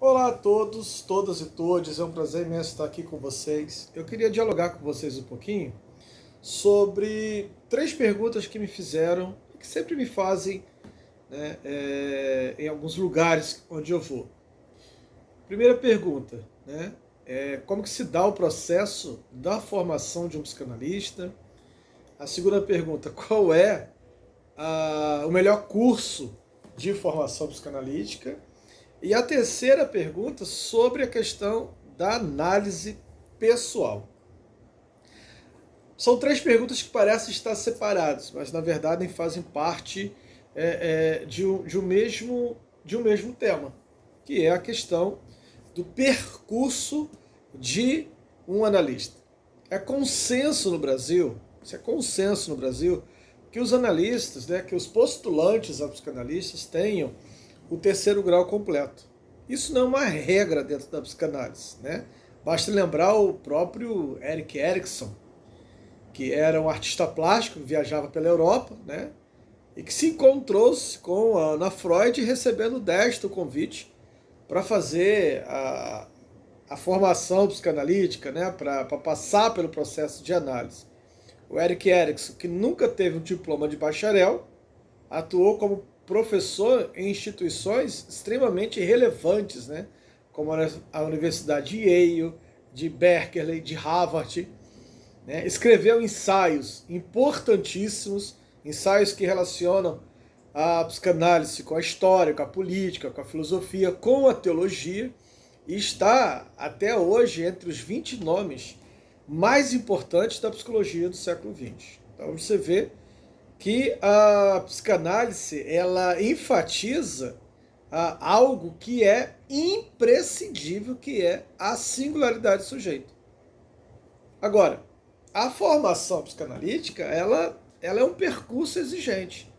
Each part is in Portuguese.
Olá a todos, todas e todes, é um prazer imenso estar aqui com vocês. Eu queria dialogar com vocês um pouquinho sobre três perguntas que me fizeram e que sempre me fazem, né, em alguns lugares onde eu vou. Primeira pergunta, né, como que se dá o processo da formação de um psicanalista? A segunda pergunta, qual é o melhor curso de formação psicanalítica? E a terceira pergunta sobre a questão da análise pessoal. São três perguntas que parecem estar separadas, mas na verdade fazem parte de um mesmo tema, que é a questão do percurso de um analista. É consenso no Brasil, isso é consenso no Brasil, que os analistas, né, que os postulantes a psicanalistas tenham o terceiro grau completo. Isso não é uma regra dentro da psicanálise, né? Basta lembrar o próprio Erik Erikson, que era um artista plástico, viajava pela Europa, né? E que se encontrou com a Ana Freud recebendo desta o convite para fazer a formação psicanalítica, né? Para passar pelo processo de análise. O Erik Erikson, que nunca teve um diploma de bacharel, atuou como professor em instituições extremamente relevantes, né? Como a Universidade de Yale, de Berkeley, de Harvard. Né? Escreveu ensaios importantíssimos, ensaios que relacionam a psicanálise com a história, com a política, com a filosofia, com a teologia, e está até hoje entre os 20 nomes mais importantes da psicologia do século XX. Então você vê que a psicanálise ela enfatiza algo que é imprescindível, que é a singularidade do sujeito. Agora, a formação psicanalítica ela é um percurso exigente,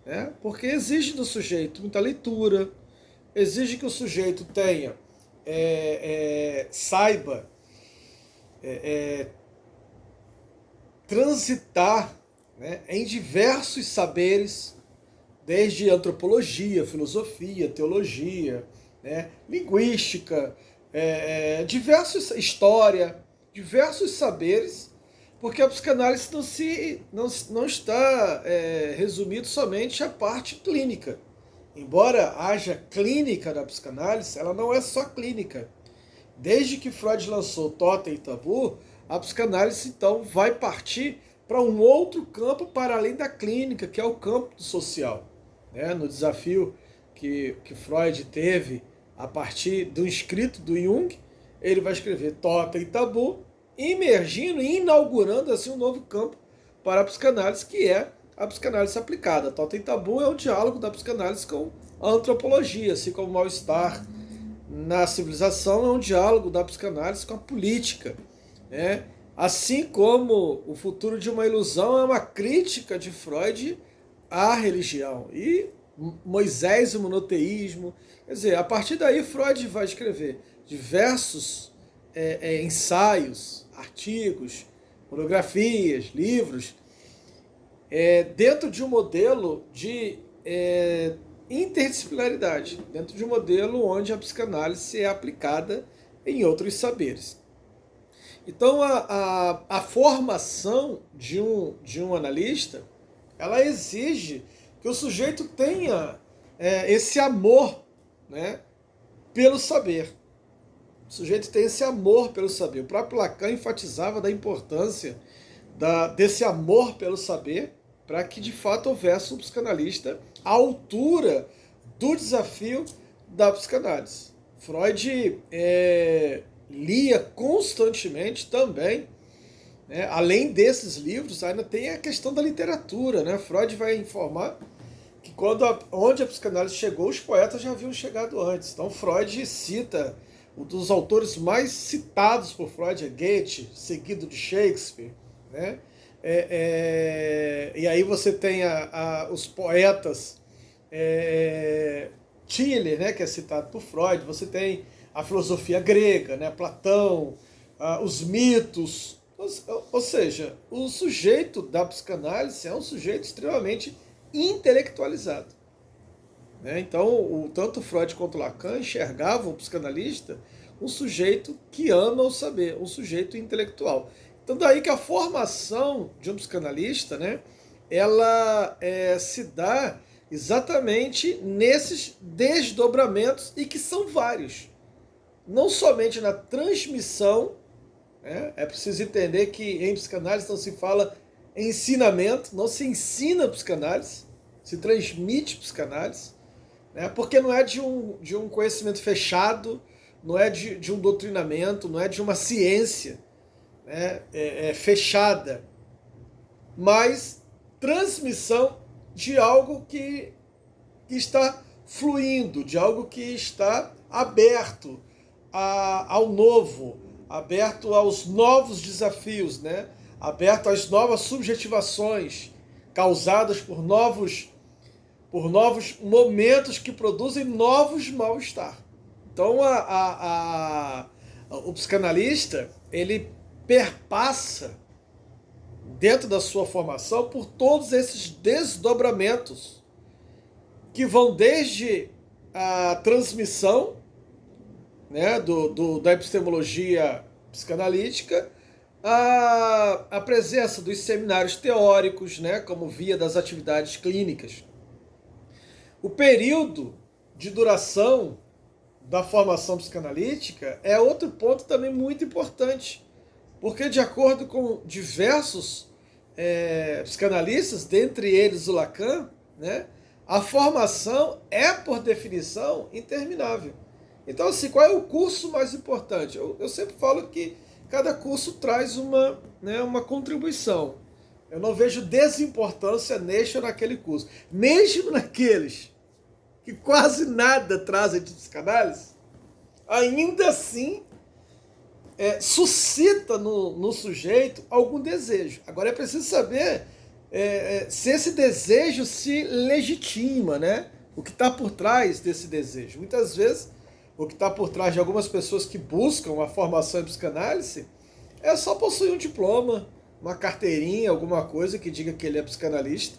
né? Porque exige do sujeito muita leitura, exige que o sujeito tenha, saiba transitar, né, em diversos saberes, desde antropologia, filosofia, teologia, né, linguística, história, diversos saberes, porque a psicanálise não está resumido somente à parte clínica. Embora haja clínica na psicanálise, ela não é só clínica. Desde que Freud lançou Totem e Tabu, a psicanálise então vai partir para um outro campo para além da clínica, que é o campo do social. Né? No desafio que Freud teve a partir do escrito do Jung, ele vai escrever Totem e Tabu, emergindo e inaugurando assim um novo campo para a psicanálise, que é a psicanálise aplicada. Totem e Tabu é um diálogo da psicanálise com a antropologia, assim como o mal-estar na civilização é um diálogo da psicanálise com a política, né? Assim como o futuro de uma ilusão é uma crítica de Freud à religião e Moisés e o monoteísmo. Quer dizer, a partir daí Freud vai escrever diversos ensaios, artigos, monografias, livros, dentro de um modelo de interdisciplinaridade, dentro de um modelo onde a psicanálise é aplicada em outros saberes. Então, a formação de um analista, ela exige que o sujeito tenha esse amor, né, pelo saber. O sujeito tem esse amor pelo saber. O próprio Lacan enfatizava da importância desse amor pelo saber para que, de fato, houvesse um psicanalista à altura do desafio da psicanálise. Freud lia constantemente também, né? Além desses livros, ainda tem a questão da literatura. Né? Freud vai informar que onde a psicanálise chegou, os poetas já haviam chegado antes. Então Freud cita, um dos autores mais citados por Freud é Goethe, seguido de Shakespeare. Né? E aí você tem os poetas, Schiller, né, que é citado por Freud, você tem a filosofia grega, né, Platão, os mitos, ou seja, o sujeito da psicanálise é um sujeito extremamente intelectualizado. né? Então, tanto Freud quanto Lacan enxergavam o psicanalista um sujeito que ama o saber, um sujeito intelectual. Então, daí que a formação de um psicanalista, né, ela se dá exatamente nesses desdobramentos, e que são vários. Não somente na transmissão, né? É preciso entender que em psicanálise não se fala ensinamento, não se ensina psicanálise, se transmite psicanálise, né? Porque não é de um conhecimento fechado, não é de um doutrinamento, não é de uma ciência, né? Fechada, mas transmissão de algo que está fluindo, de algo que está aberto ao novo, aberto aos novos desafios, né? Aberto às novas subjetivações causadas por novos momentos que produzem novos mal-estar. Então, o psicanalista, ele perpassa, dentro da sua formação, por todos esses desdobramentos que vão desde a transmissão, né, da epistemologia psicanalítica, a presença dos seminários teóricos, né, como via das atividades clínicas. O período de duração da formação psicanalítica é outro ponto também muito importante, porque, de acordo com diversos psicanalistas, dentre eles o Lacan, né, a formação é, por definição, interminável. Então, assim, qual é o curso mais importante? Eu sempre falo que cada curso traz uma contribuição. Eu não vejo desimportância neste ou naquele curso. Mesmo naqueles que quase nada trazem de psicanálise, ainda assim suscita no sujeito algum desejo. Agora é preciso saber se esse desejo se legitima, né? O que está por trás desse desejo. Muitas vezes, o que está por trás de algumas pessoas que buscam a formação em psicanálise é só possuir um diploma, uma carteirinha, alguma coisa que diga que ele é psicanalista,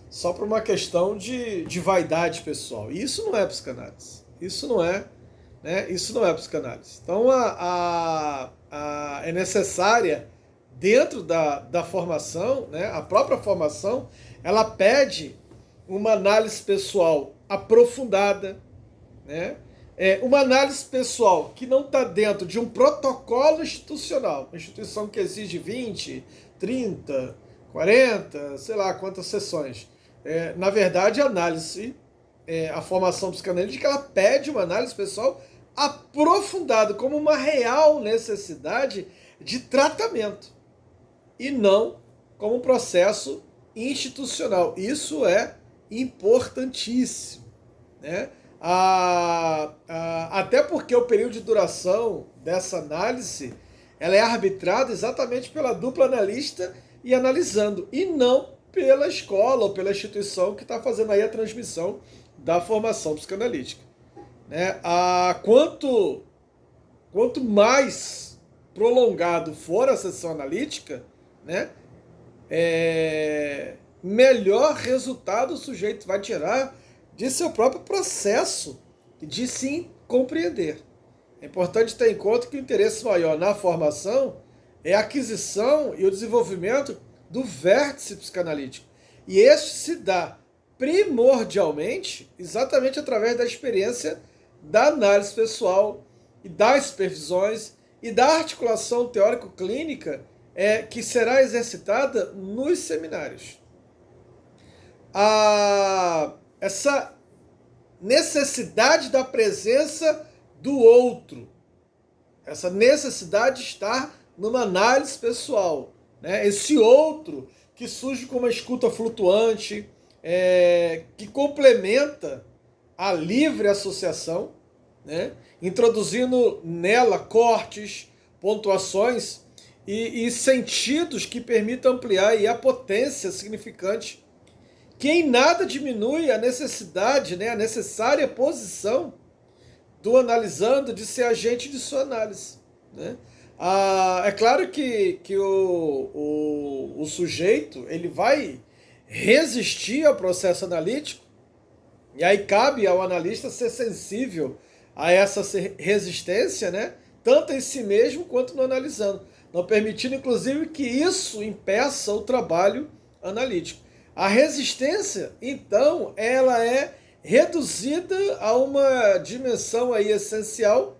só por uma questão de vaidade pessoal. E isso não é psicanálise. Isso não é, né? Isso não é psicanálise. Então, é necessária, dentro da formação, né? A própria formação, ela pede uma análise pessoal aprofundada, né? Uma análise pessoal que não está dentro de um protocolo institucional, uma instituição que exige 20, 30, 40, sei lá quantas sessões. Na verdade, a análise, a formação psicanalítica, ela pede uma análise pessoal aprofundada, como uma real necessidade de tratamento, e não como um processo institucional. Isso é importantíssimo, né? Até porque o período de duração dessa análise, ela é arbitrada exatamente pela dupla analista e analisando, e não pela escola ou pela instituição que está fazendo aí a transmissão da formação psicanalítica, né? Quanto mais prolongado for a sessão analítica, né, melhor resultado o sujeito vai tirar de seu próprio processo de se compreender. É importante ter em conta que o interesse maior na formação é a aquisição e o desenvolvimento do vértice psicanalítico. E este se dá primordialmente exatamente através da experiência da análise pessoal e das supervisões e da articulação teórico-clínica que será exercitada nos seminários. Essa necessidade da presença do outro, essa necessidade de estar numa análise pessoal, né? Esse outro que surge com uma escuta flutuante, que complementa a livre associação, né? Introduzindo nela cortes, pontuações e sentidos que permitam ampliar aí a potência significante, que em nada diminui a necessidade, né, a necessária posição do analisando de ser agente de sua análise, né? É claro que o sujeito ele vai resistir ao processo analítico, E aí cabe ao analista ser sensível a essa resistência, né? Tanto em si mesmo quanto no analisando, não permitindo inclusive que isso impeça o trabalho analítico. A resistência, então, ela é reduzida a uma dimensão aí essencial,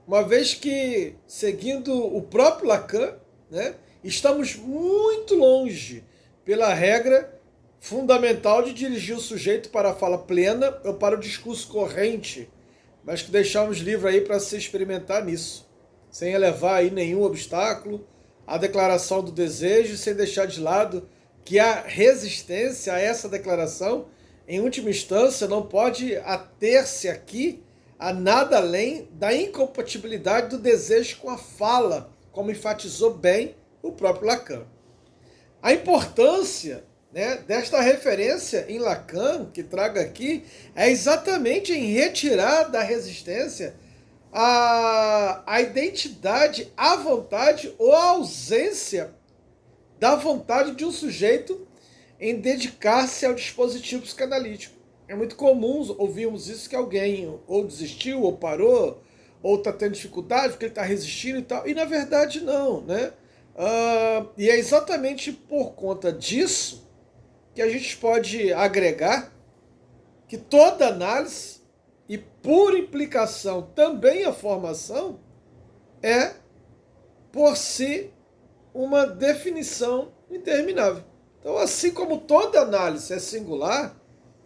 uma vez que, seguindo o próprio Lacan, né, estamos muito longe pela regra fundamental de dirigir o sujeito para a fala plena ou para o discurso corrente, mas que deixamos livre aí para se experimentar nisso, sem elevar aí nenhum obstáculo à declaração do desejo, sem deixar de lado que a resistência a essa declaração, em última instância, não pode ater-se aqui a nada além da incompatibilidade do desejo com a fala, como enfatizou bem o próprio Lacan. A importância, né, desta referência em Lacan, que trago aqui, é exatamente em retirar da resistência a identidade, a vontade ou a ausência da vontade de um sujeito em dedicar-se ao dispositivo psicanalítico. É muito comum ouvirmos isso, que alguém ou desistiu, ou parou, ou está tendo dificuldade porque ele está resistindo e tal. E na verdade não, né? E é exatamente por conta disso que a gente pode agregar que toda análise, e por implicação também a formação, é por si uma definição interminável. Então, assim como toda análise é singular,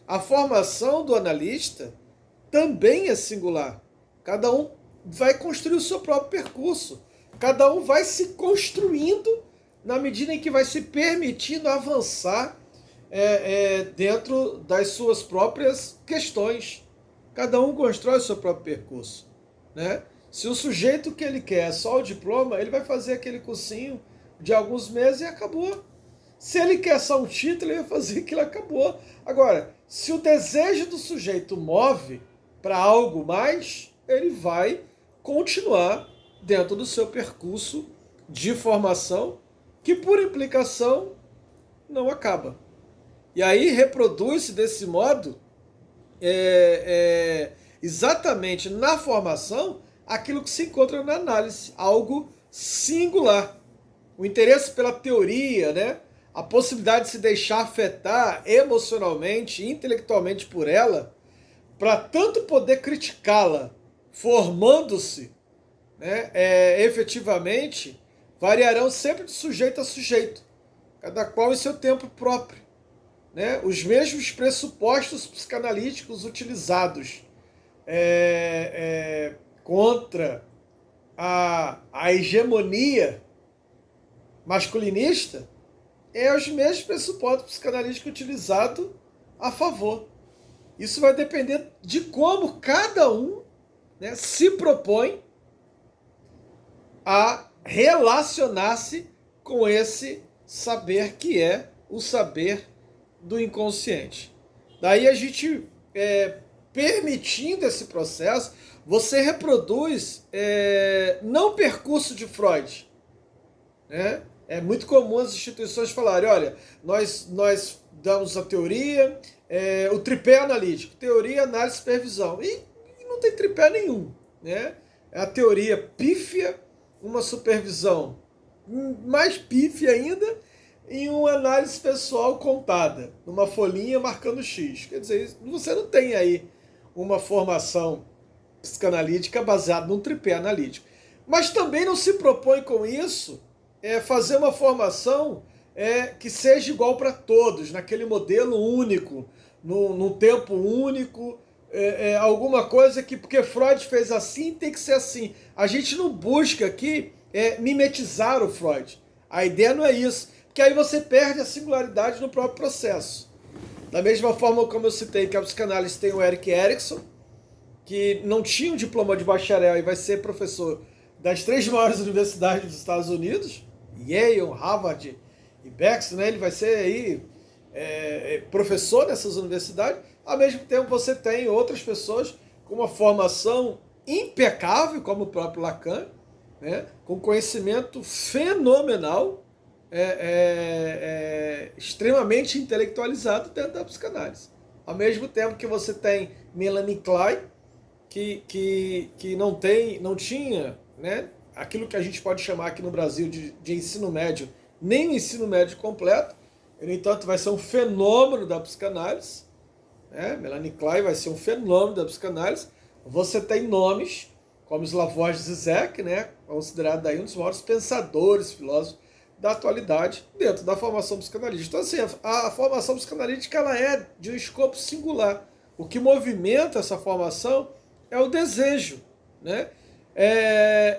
a formação do analista também é singular. Cada um vai construir o seu próprio percurso. Cada um vai se construindo na medida em que vai se permitindo avançar dentro das suas próprias questões. Cada um constrói o seu próprio percurso, né? Se o sujeito que ele quer é só o diploma, ele vai fazer aquele cursinho de alguns meses e acabou. Se ele quer só um título, ele vai fazer aquilo e acabou. Agora, se o desejo do sujeito move para algo mais, ele vai continuar dentro do seu percurso de formação, que por implicação não acaba. E aí reproduz-se desse modo exatamente na formação aquilo que se encontra na análise, algo singular. O interesse pela teoria, né? A possibilidade de se deixar afetar emocionalmente, intelectualmente por ela, para tanto poder criticá-la, formando-se, né, efetivamente, variarão sempre de sujeito a sujeito, cada qual em seu tempo próprio. Né? Os mesmos pressupostos psicanalíticos utilizados contra a hegemonia masculinista é os mesmos pressupostos psicanalíticos utilizados a favor. Isso vai depender de como cada um, né, se propõe a relacionar-se com esse saber que é o saber do inconsciente. Daí a gente, permitindo esse processo, você reproduz não o percurso de Freud, né? É muito comum as instituições falarem, olha, nós damos a teoria, o tripé analítico, teoria, análise e supervisão. E não tem tripé nenhum, né? É a teoria pífia, uma supervisão mais pífia ainda, e uma análise pessoal contada, numa folhinha marcando X. Quer dizer, você não tem aí uma formação psicanalítica baseada num tripé analítico. Mas também não se propõe com isso fazer uma formação que seja igual para todos, naquele modelo único, num tempo único, alguma coisa que, porque Freud fez assim, tem que ser assim. A gente não busca aqui mimetizar o Freud. A ideia não é isso, porque aí você perde a singularidade no próprio processo. Da mesma forma como eu citei que a psicanálise tem o Erik Erikson, que não tinha um diploma de bacharel e vai ser professor das 3 maiores universidades dos Estados Unidos, Yale, Harvard e Berkeley, né? Ele vai ser aí professor nessas universidades. Ao mesmo tempo você tem outras pessoas com uma formação impecável, como o próprio Lacan, né? Com conhecimento fenomenal, extremamente intelectualizado dentro da psicanálise. Ao mesmo tempo que você tem Melanie Klein, que não tinha, né, aquilo que a gente pode chamar aqui no Brasil de ensino médio, nem o ensino médio completo. No entanto, vai ser um fenômeno da psicanálise. Né? Melanie Klein vai ser um fenômeno da psicanálise. Você tem nomes como Slavoj Zizek, né, considerado aí um dos maiores pensadores, filósofos da atualidade dentro da formação psicanalítica. Então, assim, a formação psicanalítica ela é de um escopo singular. O que movimenta essa formação é o desejo, né?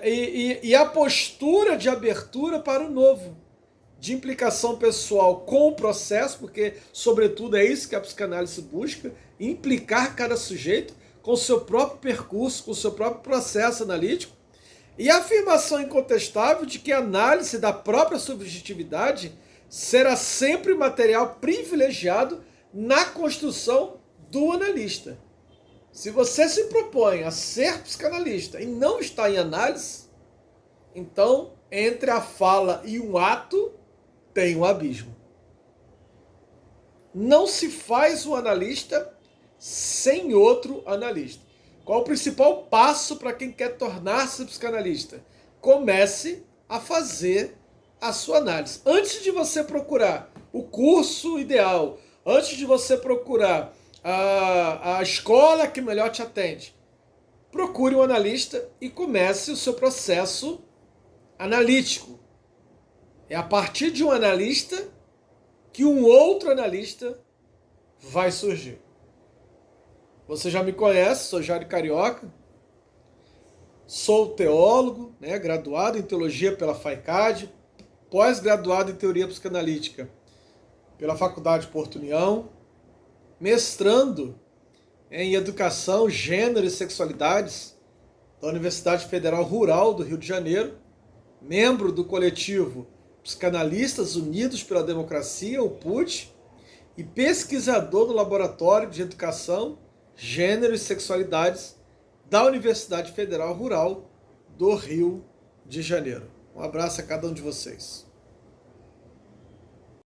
E a postura de abertura para o novo, de implicação pessoal com o processo, porque, sobretudo, é isso que a psicanálise busca, implicar cada sujeito com o seu próprio percurso, com o seu próprio processo analítico, e a afirmação incontestável de que a análise da própria subjetividade será sempre material privilegiado na construção do analista. Se você se propõe a ser psicanalista e não está em análise, então, entre a fala e um ato, tem um abismo. Não se faz um analista sem outro analista. Qual o principal passo para quem quer tornar-se psicanalista? Comece a fazer a sua análise. Antes de você procurar o curso ideal, antes de você procurar a escola que melhor te atende, procure um analista e comece o seu processo analítico. É a partir de um analista que um outro analista vai surgir. Você já me conhece, sou Jário Carioca, sou teólogo, né, graduado em teologia pela FAICAD, pós-graduado em teoria psicanalítica pela Faculdade Porto União, mestrando em educação, gênero e sexualidades da Universidade Federal Rural do Rio de Janeiro, membro do coletivo Psicanalistas Unidos pela Democracia, o PUT, e pesquisador do Laboratório de Educação, Gênero e Sexualidades da Universidade Federal Rural do Rio de Janeiro. Um abraço a cada um de vocês.